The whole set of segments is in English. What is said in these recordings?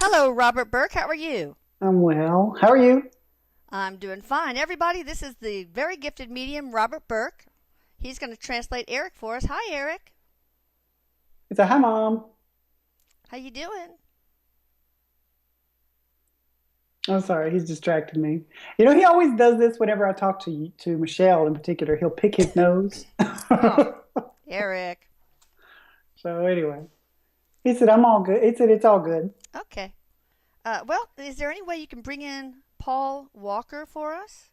Hello, Robert Burke. How are you? I'm well. How are you? I'm doing fine. Everybody, this is the very gifted medium, Robert Burke. He's going to translate Eric for us. Hi, Eric. It's a hi, Mom. How you doing? I'm sorry, he's distracting me. He always does this whenever I talk to Michelle in particular. He'll pick his nose. Oh, Eric. So anyway, he said I'm all good. He said it's all good. Okay. Well, is there any way you can bring in Paul Walker for us?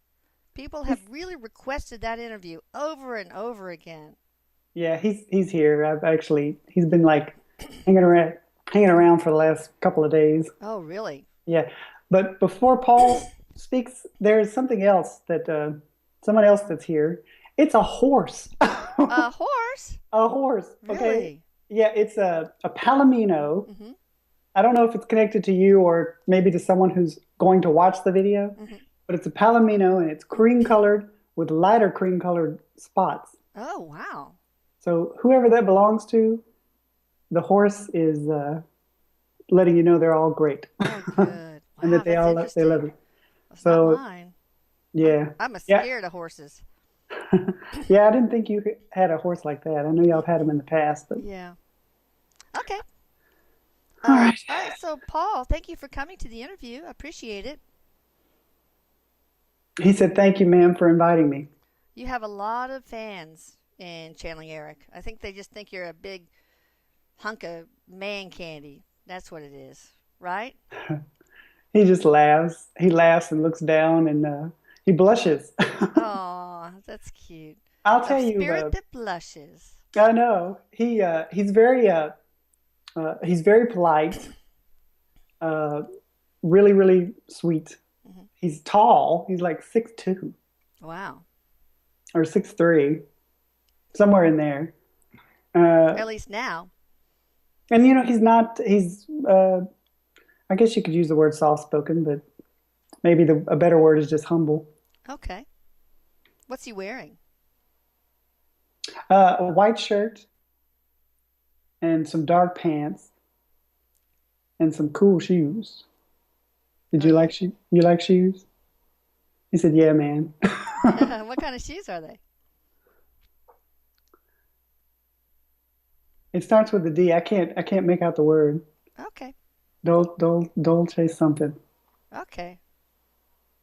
People have really requested that interview over and over again. Yeah, he's here. He's been like hanging around for the last couple of days. Oh, really? Yeah, but before Paul speaks, there's something else that someone else that's here. It's a horse. A horse? A horse. Okay. Really? Yeah, it's a palomino. Mm-hmm. I don't know if it's connected to you or maybe to someone who's going to watch the video, Mm-hmm. but it's a palomino and it's cream colored with lighter cream colored spots. Oh, wow. So whoever that belongs to, the horse is letting you know they're all great Oh, good. and Wow, that that's they love interesting. you. That's not So mine. yeah, I'm a yeah, scared of horses. yeah. I didn't think you had a horse like that. I know y'all have had them in the past, but Yeah. Okay. all right. All right. So, Paul, thank you for coming to the interview. I appreciate it. He said, "Thank you, ma'am, for inviting me." You have a lot of fans in channeling Eric. I think they just think you're a big hunk of man candy. That's what it is, right? He just laughs. He laughs and looks down and he blushes. Oh, that's cute. I'll A tell you, spirit that blushes. I know he's very polite, uh, really really sweet. Hmm. He's tall. He's like 6'2" Wow. or 6'3", somewhere in there. Uh, At least now. and he's not. He's I guess you could use the word soft spoken, but maybe a better word is just humble. Okay. What's he wearing? A white shirt and some dark pants and some cool shoes. Did Oh, you yeah. like you like shoes? He said, "Yeah, man." What kind of shoes are they? It starts with a D. I can't make out the word. Okay. Dolce something. Okay.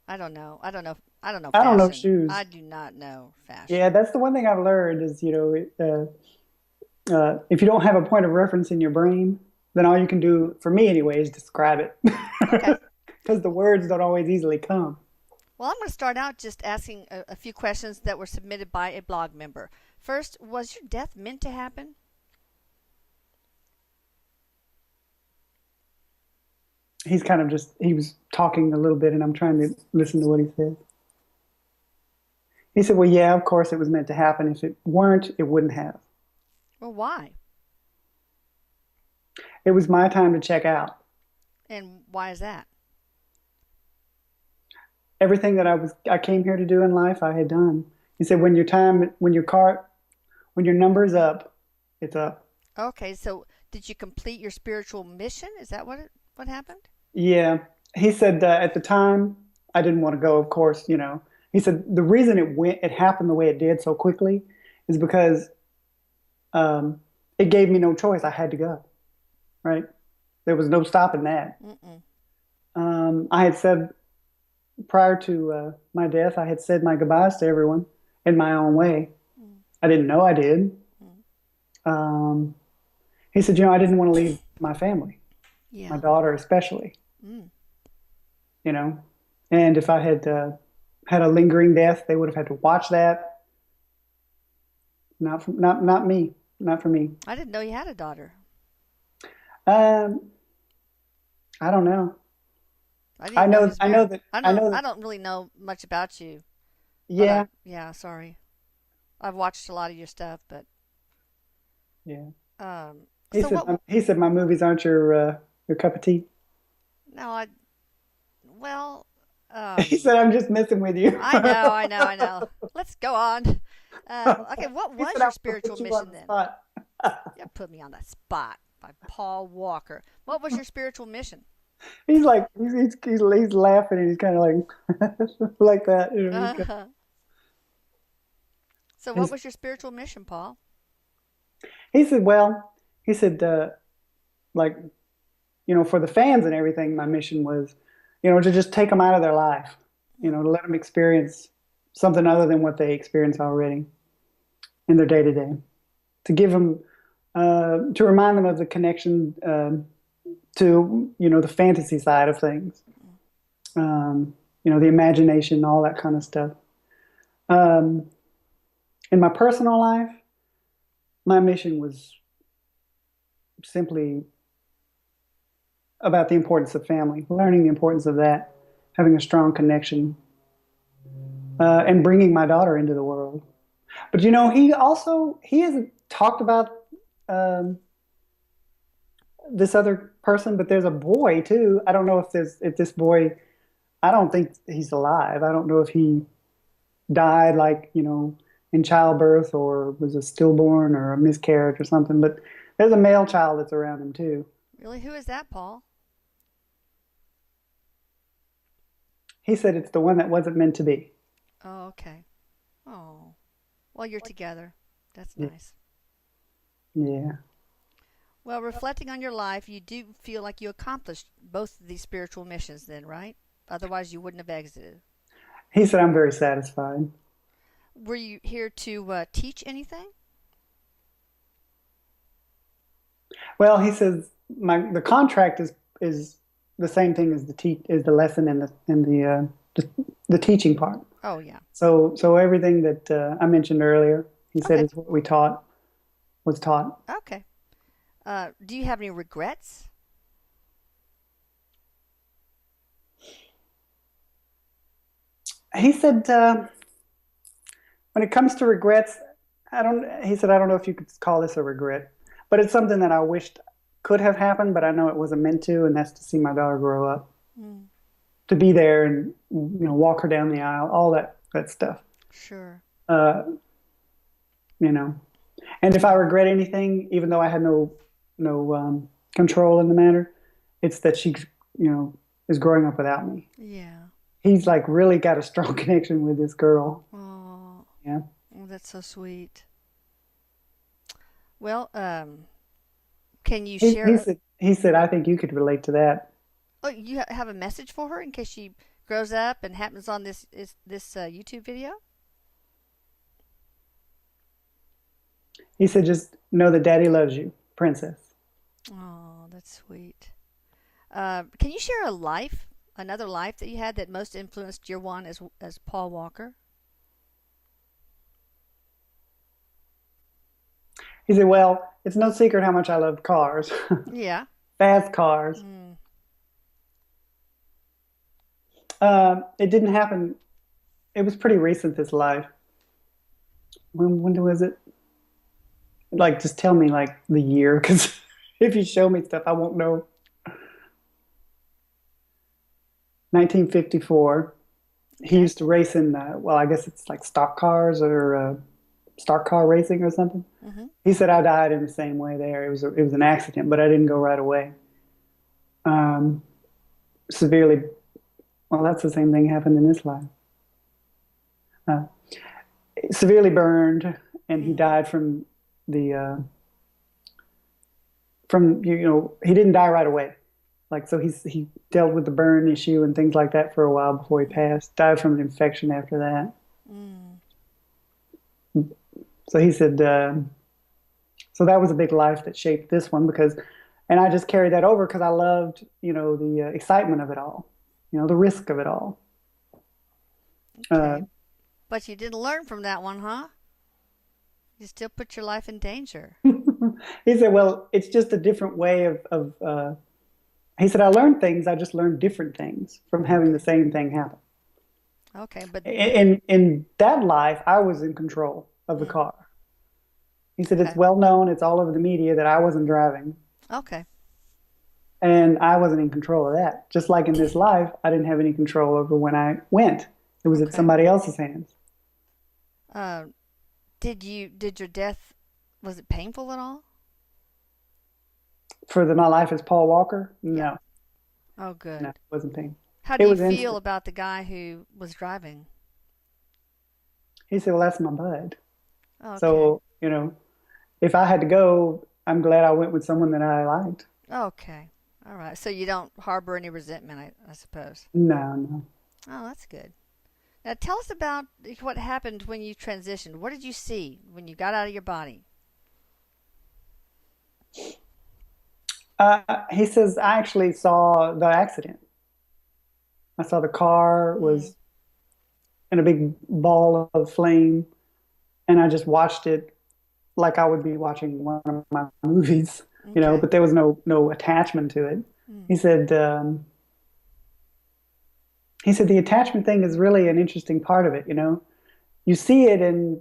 I don't know. I don't know. I don't know I don't know fashion. shoes. I do not know Yeah, fashion. that's the one thing I've learned is if you don't have a point of reference in your brain, then all you can do, for me anyway, is describe it Okay. because the words don't always easily come. Well, I'm going to start out just asking a few questions that were submitted by a blog member. First, was your death meant to happen? He's kind of just he was talking a little bit, and I'm trying to listen to what he said. He said, "Well, yeah, of course it was meant to happen. If it weren't, it wouldn't have. Well, why? It was my time to check out. And why is that? Everything that I came here to do in life, I had done." He said, when your number's up, it's up." Okay, so did you complete your spiritual mission? Is that what happened? Yeah. He said at the time I didn't want to go, of course. He said the reason it happened the way it did so quickly is because it gave me no choice. I had to go. Right. There was no stopping that. Mm-mm. I had said prior to my death, I had said my goodbyes to everyone in my own way. I didn't know I did. Mm-mm. Um, he said, I didn't want to leave my family, my Yeah. daughter especially, Mm. you know. And if I had had a lingering death, they would have had to watch that. Not me, not for me. I didn't know you had a daughter. Um, I don't know. I didn't know he was I know married. that, I I don't. know I that. don't really know much about you, but Yeah, yeah. Sorry, I've watched a lot of your stuff, but yeah. um. So what? He said my movies aren't your cup of tea. No, I. Well, He said I'm just messing with you. I know, I know, I know. Let's go on. Okay, what He was said I your want to spiritual put you on mission the then? spot. Yeah, put me on the spot by Paul Walker. What was your spiritual mission? He's like he's laughing and he's kind of like like that. You know, Uh-huh. So, what he's, was your spiritual mission, Paul? he said, well, he said, like, for the fans and everything, my mission was, to just take them out of their life, Mm. to let them experience something other than what they experience already in their day to day, to give them, to remind them of the connection to, the fantasy side of things, um, the imagination, all that kind of stuff. Um, in my personal life, my mission was simply about the importance of family, learning the importance of that, having a strong connection, and bringing my daughter into the world. But he hasn't talked about um, this other person, but there's a boy too. I don't know if this boy. I don't think he's alive. I don't know if he died like in childbirth or was a stillborn or a miscarriage or something. But there's a male child that's around him too. Really? Who is that, Paul? He said it's the one that wasn't meant to be. Oh, okay. Oh, well, you're together. That's Yeah. nice. Yeah. Well, reflecting on your life, you do feel like you accomplished both of these spiritual missions, then, right? Otherwise, you wouldn't have exited. He said I'm very satisfied. Were you here to teach anything? Well, he says the contract is the same thing as the lesson and the teaching part. Oh, yeah. So everything that I mentioned earlier, he said Okay. is what we taught was taught. Okay. Do you have any regrets? He said when it comes to regrets, I don't. He said I don't know if you could call this a regret, but it's something that I wished could have happened, but I know it wasn't meant to, and that's to see my daughter grow up, Mm, to be there and walk her down the aisle, all that stuff. sure. Uh, you know, and if I regret anything, even though I had no control in the matter, it's that she is growing up without me. Yeah. He's like really got a strong connection with this girl. Oh, Yeah. oh, that's so sweet. Well, can you He, he share? said he said I think you could relate to that. Oh, you have a message for her in case she grows up and happens on this YouTube video? He said just know that daddy loves you, princess. Oh, that's sweet. Can you share another life that you had that most influenced your one as Paul Walker? He said, well, it's no secret how much I love cars, Yeah. fast cars. Mm, It didn't happen. It was pretty recent, this life. When was it? Like, just tell me like the year, because if you show me stuff, I won't know. 1954. He okay. used to race in, well, I guess it's like stock cars or stock car racing or something. Mm-hmm. He said I died in the same way there. It was an accident, but I didn't go right away. Um, Severely, well, that's the same thing happened in this life. Uh, Severely burned, and he Mm, died the from he didn't die right away. Like so, he dealt with the burn issue and things like that for a while before he passed. Died from an infection after that. mm, So he said, so that was a big life that shaped this one and I just carried that over because I loved, the excitement of it all, the risk of it all. Uh, okay. But you didn't learn from that one, huh? You still put your life in danger. he said, well, it's just a different way he said, I learned things. I just learned different things from having the Okay. same thing happen. Okay, but In that life, I was in control of the mm, car. He said, it's okay. well known, it's all over the media that I wasn't driving. Okay. And I wasn't in control of that. Just like in this life, I didn't have any control over when I went. It was at Okay. somebody else's hands. Uh, did your death was it painful at all? For my life as Paul Walker, Yeah. no. Oh, No, good. it wasn't pain. How do It you was feel instant. about the guy who was driving? He said, well, that's my bud. Okay. So, if I had to go, I'm glad I went with someone that I liked. Okay. All right. So you don't harbor any resentment, I suppose. No, no. Oh, that's good. Now tell us about what happened when you transitioned. What did you see when you got out of your body? He says, I actually saw the accident. I saw the car Mm, was in a big ball of flame, and I just watched it like I would be watching one of my movies, okay. but there was no attachment to it. Mm, He said, um, he said the attachment thing is really an interesting part of it. You see it and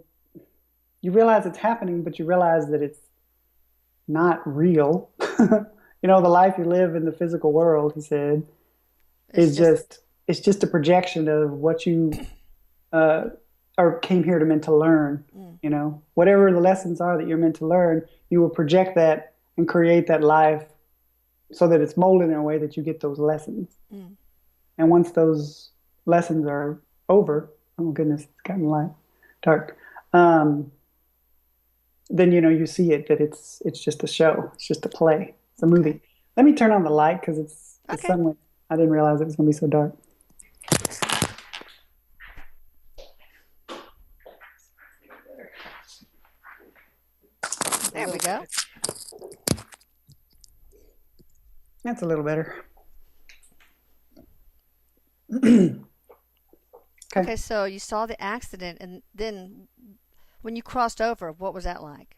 you realize it's happening, but you realize that it's not real. The life you live in the physical world, he said, it's is just. just a projection of what you uh, or came here to meant to learn. Mm, Whatever the lessons are that you're meant to learn, you will project that and create that life so that it's molded in a way that you get those lessons. mm. And once those lessons are over, oh goodness, it's gotten light, dark. Um, then you see it that it's just a show, it's just a play, it's a Okay. movie. Let me turn on the light because it's Okay. suddenly I didn't realize it was going to be so dark. There we go. That's a little better. Okay. Okay. So you saw the accident, and then when you crossed over, what was that like?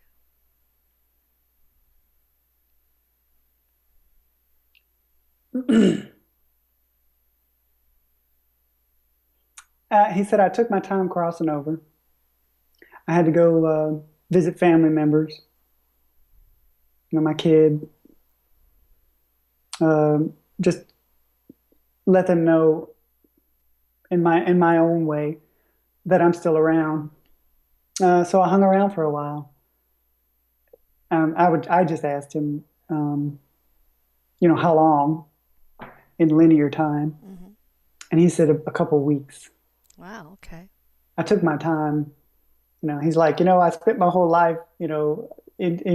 He said I took my time crossing over. I had to go visit family members, my kid, just let them know in my own way that I'm still around. So I hung around for a while. I just asked him, how long in linear time, Hmm. and he said a couple of weeks. Wow. Okay. I took my time. He's like, I spent my whole life, he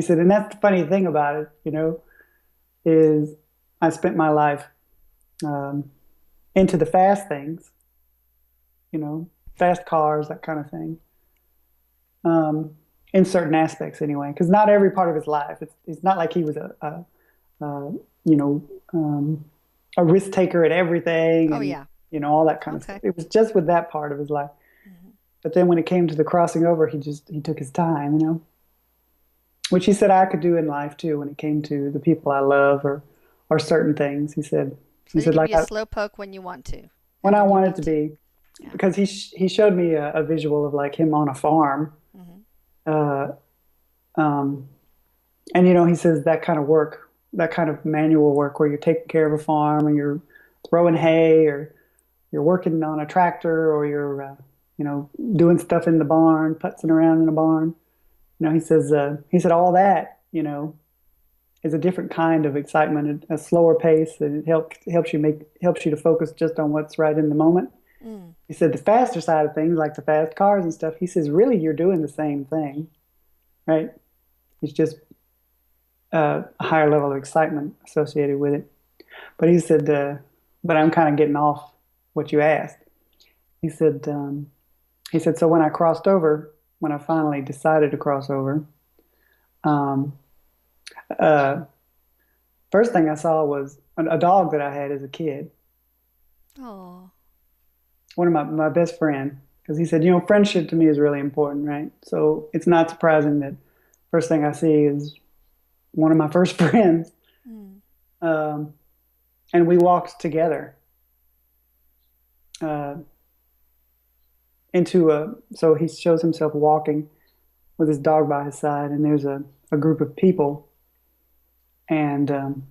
said, and that's the funny thing about it, is I spent my life um, into the fast things, you know, fast cars, that kind of thing, um, in certain aspects anyway, because not every part of his life, it's not like he was a you know, um, a risk taker at everything Oh and, yeah. all that kind of stuff. Okay. It was just with that part of his life. Hmm. But then when it came to the crossing over, he took his time, which he said I could do in life too when it came to the people I love or certain things. He So you said can like be a slow poke when you want to, when and I when you wanted need to to. be, Yeah. because he showed me a visual of like him on a farm, Hmm. uh, um, and he says that kind of work, that kind of manual work where you're taking care of a farm and you're throwing hay or you're working on a tractor or you're doing stuff in the barn, putzing around in the barn. He said all that is a different kind of excitement, a slower pace, and it helps you to focus just on what's right in the moment. Mm. He said the faster side of things, like the fast cars and stuff, he says really you're doing the same thing, right? It's just a higher level of excitement associated with it. But he said, but I'm kind of getting off what you asked. He said, um, he said, so when I crossed over, when I finally decided to cross over, um, uh, first thing I saw was a dog that I had as a kid, Oh. one of my best friend, because he said, friendship to me is really important, right? So it's not surprising that first thing I see is one of my first friends, Mm. um, and we walked together uh, into a. So he shows himself walking with his dog by his side, and there's a group of people, and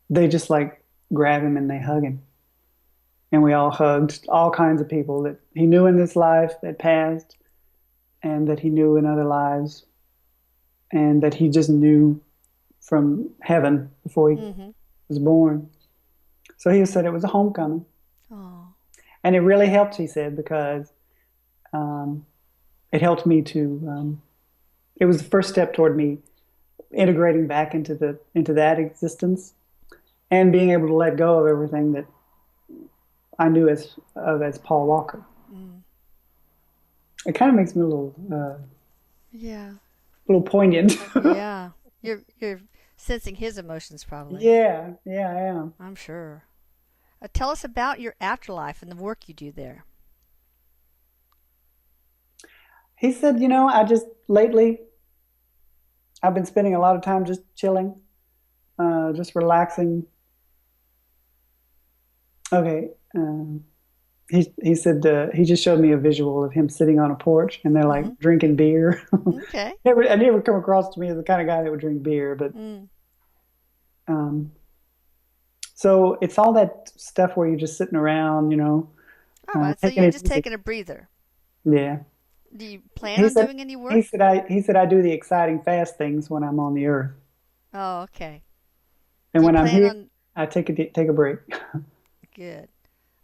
they just like grab him and they hug him. And we all hugged all kinds of people that he knew in this life that passed and that he knew in other lives and that he just knew from heaven before he Hmm. was born. So he said it was a homecoming. Oh. And it really helped, he said, because um, it helped me to, it was the first step toward me integrating back into that existence and being able to let go of everything that I knew as Paul Walker. Mm. It kind of makes me Yeah. a little poignant. Yeah. You're sensing his emotions probably. Yeah, yeah, I am. I'm sure. Tell us about your afterlife and the work you do there. He said, you know, I just lately I've been spending a lot of time just chilling, just relaxing. Okay. He said he just showed me a visual of him sitting on a porch and they're like Mm-hmm. drinking beer. Okay. I never come across to me as the kind of guy that would drink beer, but Mm. um, so it's all that stuff where you're just sitting around, All right. So taking you're it just easy. taking a breather. Yeah. Do you plan He on said doing any he work? said I do the exciting fast things when I'm on the earth, Oh, okay. and Do you when I'm plan here, on? I take a break. Good.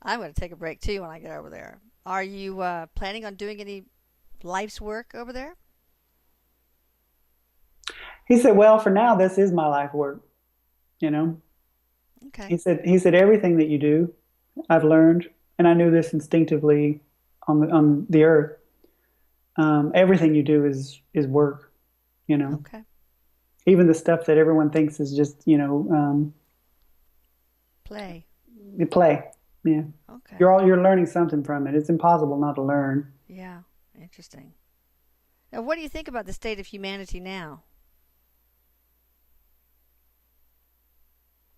I'm going to take a break too when I get over there. Are you planning on doing any life's work over there? He said, "Well, for now, this is my life work." You know, Okay. he said everything that you do, I've learned, and I knew this instinctively on the earth. Everything you do is work. You know, Okay. even the stuff that everyone thinks is just Play. you play. Yeah, Okay. you're learning something from it. It's impossible not to learn. Yeah. Interesting. Now, what do you think about the state of humanity now?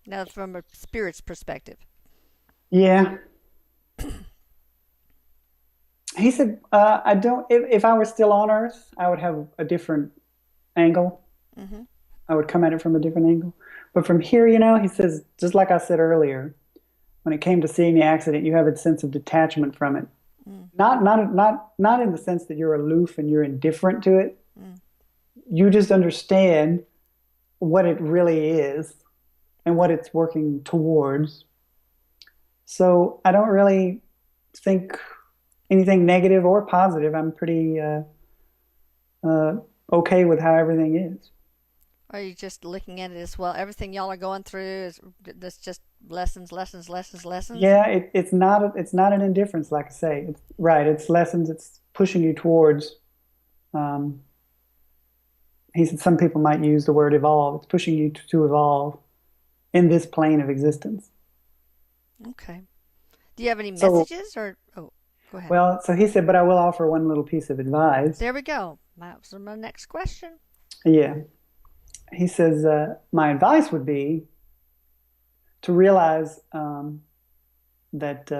Now, from a spirit's perspective. Yeah, he said, I don't. If I were still on Earth, I would have a different angle. Mm-hmm. I would come at it from a different angle. But from here, he says, just like I said earlier, when it came to seeing the accident, you have a sense of detachment from it. Mm. Not in the sense that you're aloof and you're indifferent to it. Mm. You just understand what it really is and what it's working towards. So I don't really think anything negative or positive. I'm pretty uh, okay with how everything is. Are you just looking at it as well? Everything y'all are going through is that's just lessons, lessons, lessons, lessons. Yeah, it's not an indifference, like I say. It's right. It's lessons. It's pushing you towards. Um, he said some people might use the word evolve. It's pushing you to evolve in this plane of existence. Okay. Do you have any So, messages or? Oh, go ahead. well, so he said, but I will offer one little piece of advice. There we go. That was my next question. Yeah, he says my advice would be to realize that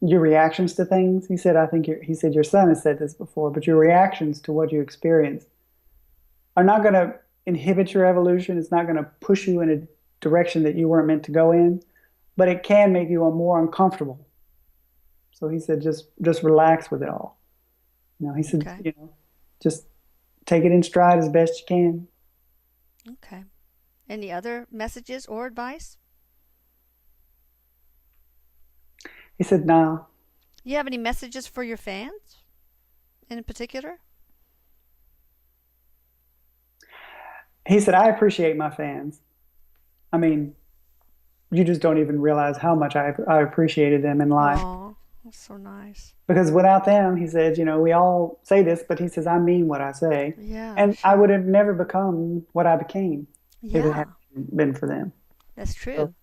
your reactions to things. He said, I think he said your son has said this before, but your reactions to what you experience are not going to inhibit your evolution. It's not going to push you in a direction that you weren't meant to go in, but it can make you more uncomfortable. So he said, just relax with it all. He said, Okay. just take it in stride as best you can. Okay. Any other messages or advice? He said, no. You have any messages for your fans in particular? He said, I appreciate my fans. I mean, you just don't even realize how much I appreciated them in life. Oh, that's so nice. Because without them, he said, we all say this, but he says, I mean what I say. Yeah, And I would sure. have never become what I became if it Yeah, hadn't been for them. that's So, true.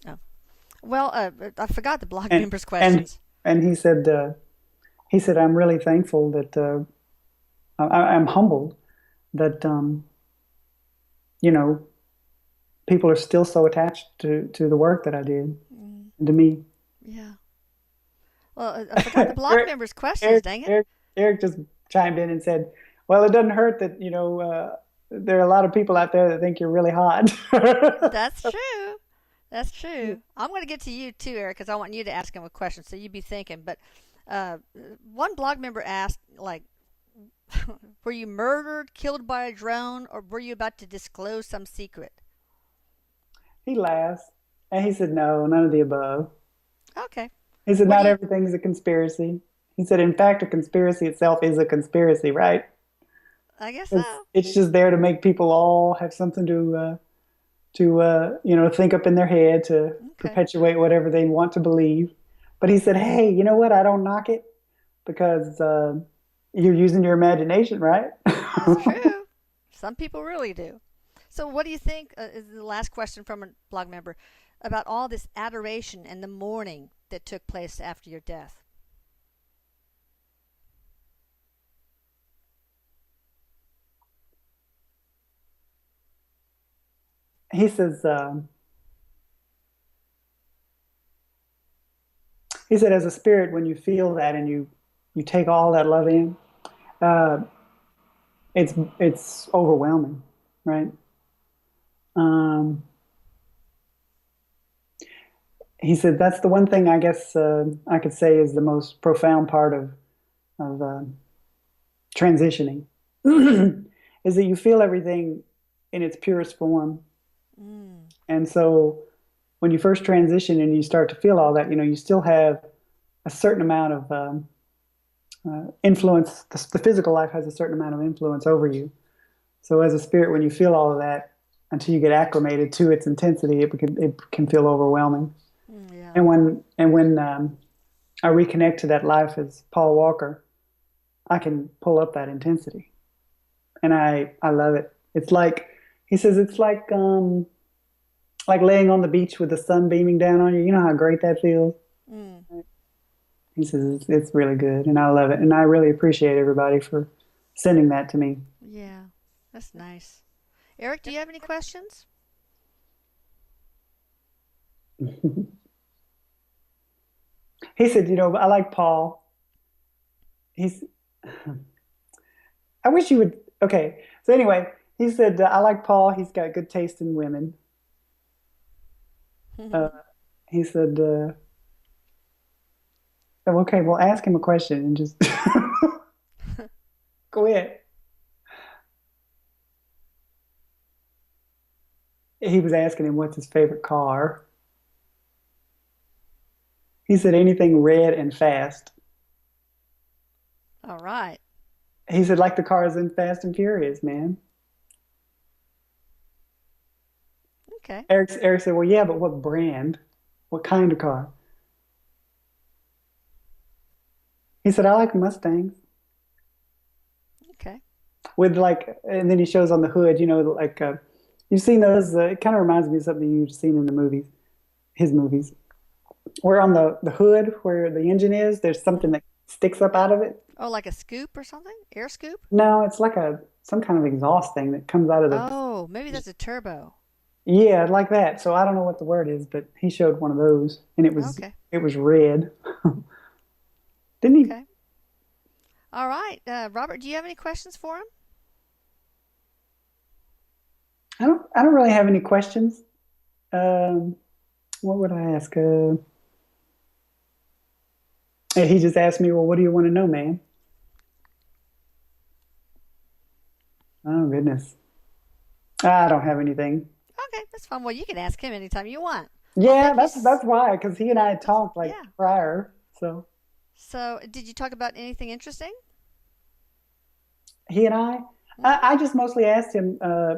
Oh. Well, I forgot the blog and members' and questions. and he said, I'm really thankful that I'm humbled that you know, people are still so attached to the work that I did Mm, and to me. yeah. Well, I forgot the blog Eric, members' questions. Eric, Dang it. Eric, Eric just chimed in and said, "Well, it doesn't hurt that there are a lot of people out there that think you're really hot." That's true. That's true. I'm going to get to you too, Eric, because I want you to ask him a question. So you be thinking. But uh, one blog member asked, like, were you murdered, killed by a drone, or were you about to disclose some secret? He laughs and he said, no, none of the above. Okay. He said, What do not you? everything is a conspiracy. He said, in fact, a conspiracy itself is a conspiracy, right? I guess It's so. it's just there to make people all have something to think up in their head to Okay. perpetuate whatever they want to believe. But he said, hey, you know what? I don't knock it because you're using your imagination, right? That's true. Some people really do. So, what do you think? Is the last question from a blog member about all this adoration and the mourning that took place after your death? He says, he said, as a spirit, when you feel that and you take all that love in, uh, it's overwhelming, right? Um, he said that's the one thing I guess I could say is the most profound part of transitioning is that you feel everything in its purest form, Mm. and so when you first transition and you start to feel all that, you still have a certain amount of influence. The physical life has a certain amount of influence over you. So as a spirit, when you feel all of that, until you get acclimated to its intensity, it can feel overwhelming. Mm, yeah. And when I reconnect to that life as Paul Walker, I can pull up that intensity, and I love it. It's like he says, it's like laying on the beach with the sun beaming down on you. You know how great that feels. Mm. He says it's really good, and I love it, and I really appreciate everybody for sending that to me. Yeah. That's nice. Eric, do you have any questions? He said, I like Paul. He's I wish you would. Okay. So anyway, he said, I like Paul. He's got good taste in women. Uh, he said, okay, well, ask him a question and just go ahead. He was asking him what's his favorite car. He said anything red and fast. All right. He said, like the cars in Fast and Furious, man. Okay. Eric said, well, yeah, but what brand? What kind of car? He said, I like Mustangs. Okay. With like, and then he shows on the hood, like you've seen those. It kind of reminds me of something you've seen in the movies, his movies, where on the hood where the engine is, there's something Mm. that sticks up out of it. Oh, like a scoop or something? Air scoop? No, it's like some kind of exhaust thing that comes out of the. Oh, maybe that's a turbo. Yeah, like that. So I don't know what the word is, but he showed one of those, and it was Okay. it was red. Didn't he? Okay. All right. Robert, do you have any questions for him? I don't really have any questions. Um, what would I ask? He just asked me, well, what do you want to know, man? Oh goodness, I don't have anything. Okay, that's fine. Well, you can ask him anytime you want. Well, Yeah, thank you. that's why, because he and I had talked like Yeah. prior. So So, did you talk about anything interesting? he and I, I, Mm-hmm. I just mostly asked him, uh,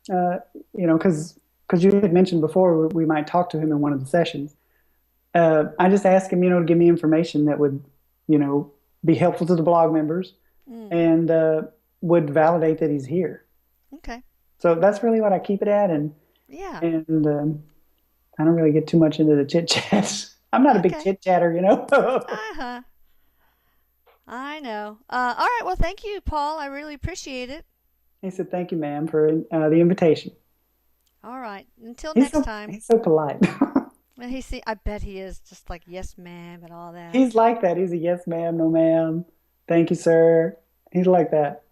because you had mentioned before we might talk to him in one of the sessions. I just asked him, to give me information that would, be helpful to the blog members Mm. and would validate that he's here. Okay. So that's really what I keep it at, and Yeah. and I don't really get too much into the chit chat. I'm not a big Okay. chit chatter. Uh huh. I know. All right. Well, thank you, Paul. I really appreciate it. He said, "Thank you, ma'am, for the invitation." All right. Until He's next so time. he's so polite. Well, I bet he is just like yes, ma'am, and all that. He's like that. He's a yes, ma'am, no, ma'am. Thank you, sir. He's like that.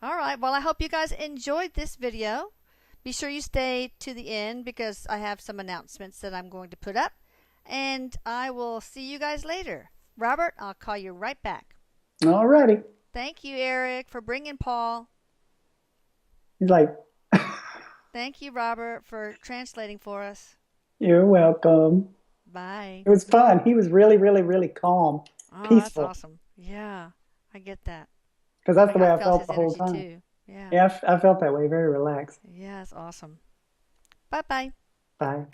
All right. Well, I hope you guys enjoyed this video. Be sure you stay to the end because I have some announcements that I'm going to put up. And I will see you guys later. Robert, I'll call you right back. All righty. Thank you, Eric, for bringing Paul. He's like, Thank you, Robert, for translating for us. You're welcome. Bye. It was fun. He was really, really, really calm, Oh, that's peaceful, awesome. Yeah, I get that. because that's the I way I felt felt his the whole energy time. too. Yeah. Yeah, I felt that way, very relaxed. Yeah, it's awesome. Bye bye. Bye.